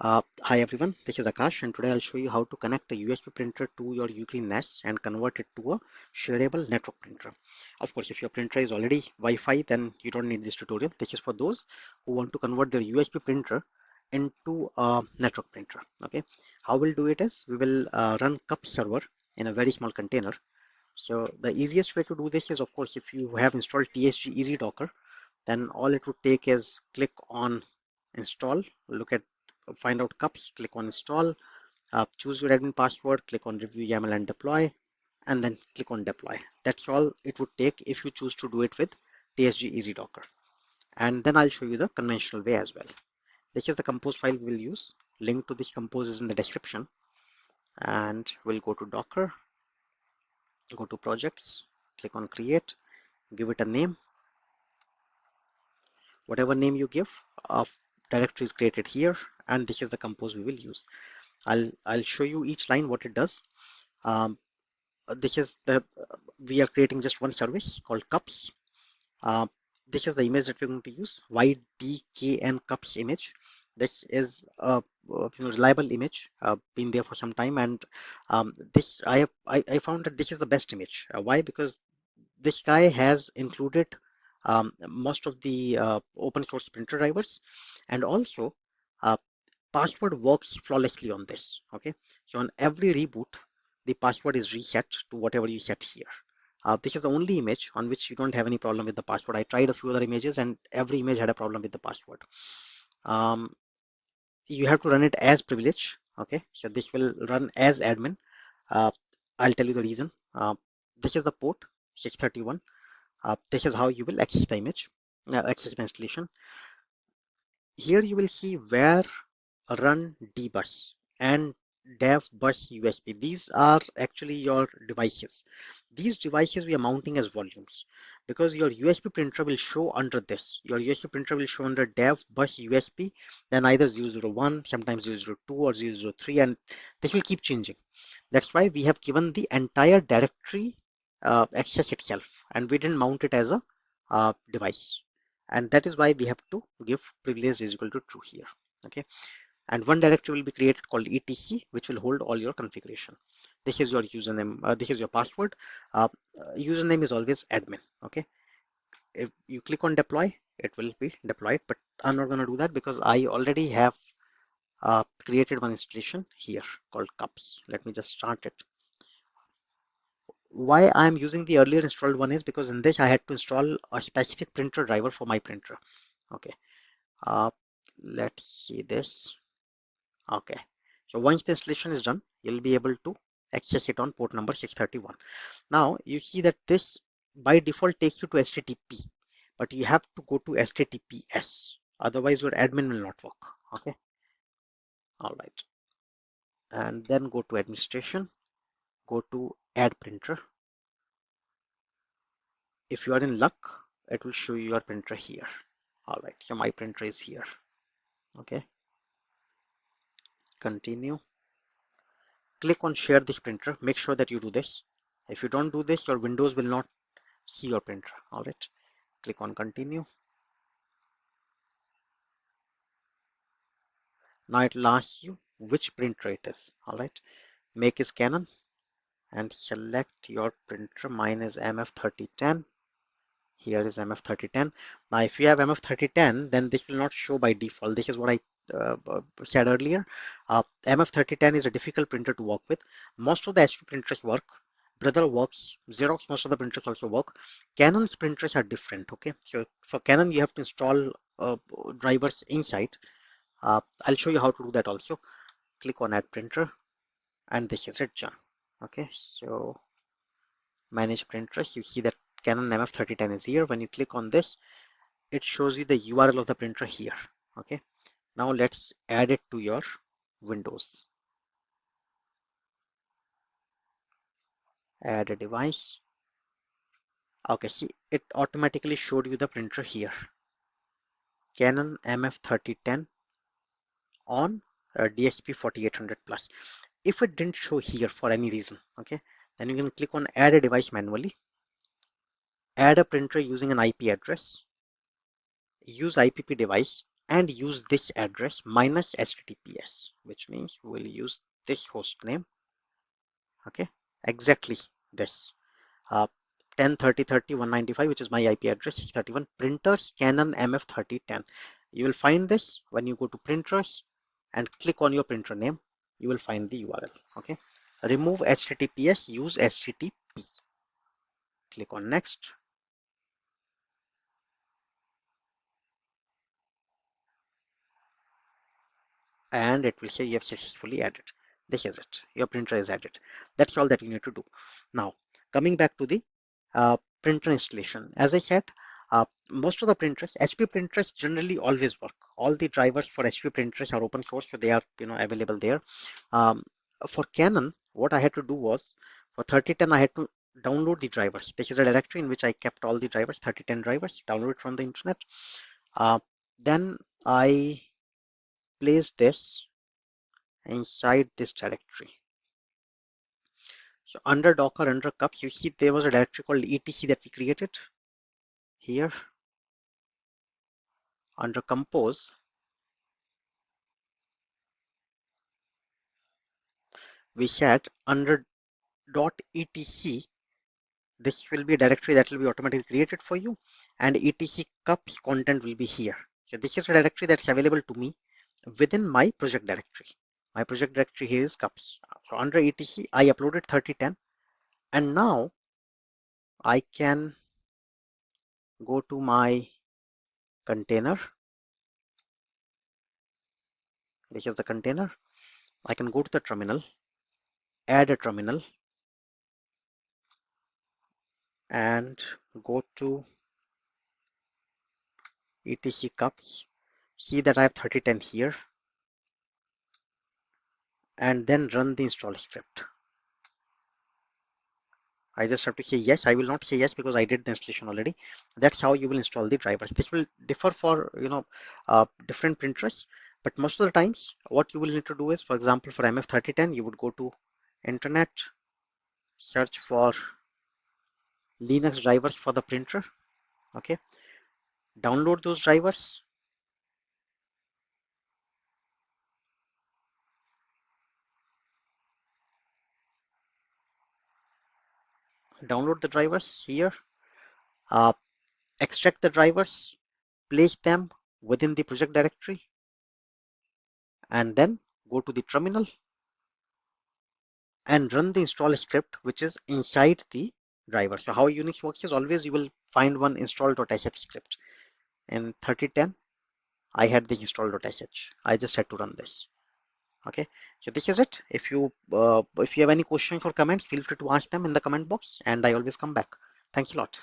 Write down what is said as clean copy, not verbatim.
Hi everyone, this is Akash and today I'll show you how to connect a USB printer to your UGREEN NAS and convert it to a shareable network printer. Of course, if your printer is already Wi-Fi, then you don't need this tutorial. This is for those who want to convert their USB printer into a network printer. Okay, how we'll do it is we will run cup server in a very small container. So the easiest way to do this is, of course, if you have installed TSG EasyDocker, then all it would take is click on install, look at find out cups, click on install, choose your admin password, click on review YAML and deploy, and then click on deploy. That's all it would take if you choose to do it with TSG EasyDocker. And then I'll show you the conventional way as well. This is the compose file we will use. Link to this compose is in the description. And we'll go to Docker, go to projects, click on create, give it a name. Whatever name you give, directory is created here, and this is the compose we will use. I'll show you each line what it does. Um, this is the we are creating just one service called cups. Uh, this is the image that we're going to use, YDKN cups image. This is a reliable image, been there for some time, and this I found that this is the best image. Why? Because this guy has included most of the open source printer drivers, and also uh, password works flawlessly on this. Okay, so on every reboot, the password is reset to whatever you set here. This is the only image on which you don't have any problem with the password. I tried a few other images and every image had a problem with the password. Um, you have to run it as privilege. Okay, so this will run as admin. Uh, I'll tell you the reason. This is the port 631. This is how you will access the image, access the installation. Here you will see where run dbus and dev bus USB. These are actually your devices. These devices we are mounting as volumes because your USB printer will show under this. Your USB printer will show under dev bus USB, then either 001, sometimes 002 or 003, and this will keep changing. That's why we have given the entire directory access itself, and we didn't mount it as a device. And that is why we have to give privilege is equal to true here. Okay, and one directory will be created called etc, which will hold all your configuration. This is your username, this is your password. Username is always admin. Okay, if you click on deploy, it will be deployed, but I'm not going to do that because I already have created one installation here called cups. Let me just start it. Why I'm using the earlier installed one is because in this I had to install a specific printer driver for my printer. Okay, uh, let's see this. Okay, so once the installation is done, you'll be able to access it on port number 631. Now you see that this by default takes you to HTTP, but you have to go to HTTPS. Otherwise, your admin will not work. Okay, all right, and then go to administration, go to add printer. If you are in luck, it will show you your printer here. All right, so my printer is here. Okay, continue. Click on share this printer. Make sure that you do this. If you don't do this, your Windows will not see your printer. All right, click on continue. Now it will ask you which printer it is. All right, make is Canon and select your printer. Mine is MF3010. Here is MF3010. Now if you have MF3010, then this will not show by default. This is what I said earlier. MF3010 is a difficult printer to work with. Most of the HP printers work. Brother works. Xerox, most of the printers also work. Canon's printers are different. Okay, so for Canon you have to install drivers inside. I'll show you how to do that also. Click on add printer and this is it done. Okay, so manage printers. You see that Canon MF3010 is here. When you click on this, it shows you the URL of the printer here. Okay, now let's add it to your Windows. Add a device. Okay, see, it automatically showed you the printer here. Canon MF3010 on DSP 4800 plus. If it didn't show here for any reason, okay, then you can click on add a device manually. Add a printer using an IP address. Use IPP device and use this address minus HTTPS, which means we'll use this host name. Okay, exactly this. 10.30.30.195, which is my IP address, 631 printers Canon MF3010. You will find this when you go to printers and click on your printer name. You will find the URL. Okay, remove HTTPS, use HTTP. Click on next. And it will say you have successfully added. This is it. Your printer is added. That's all that you need to do. Now, coming back to the printer installation. As I said, most of the printers, HP printers generally always work. All the drivers for HP printers are open source, so they are available there. Um, for Canon, what I had to do was for 3010, I had to download the drivers. This is a directory in which I kept all the drivers, 3010 drivers, downloaded from the internet. Then I placed this inside this directory. So under Docker, under cups, you see there was a directory called etc that we created here. Under compose, we said under .etc, this will be a directory that will be automatically created for you, and etc cups content will be here. So this is a directory that's available to me within my project directory. My project directory here is cups. So under etc, I uploaded 3010, and now I can go to my container. This is the container. I can go to the terminal, add a terminal, and go to etc cups. See that I have 3010 here, and then run the install script. I just have to say yes. I will not say yes because I did the installation already. That's how you will install the drivers. This will differ for different printers, but most of the times what you will need to do is, for example, for MF3010, you would go to internet, search for Linux drivers for the printer. Okay, download those drivers. Download the drivers here. Uh, extract the drivers, place them within the project directory, and then go to the terminal and run the install script, which is inside the driver. So how Unix works is always you will find one install.sh script. In 3010, I had the install.sh. I just had to run this. Okay, so this is it. If you have any questions or comments, feel free to ask them in the comment box, and I always come back. Thanks a lot.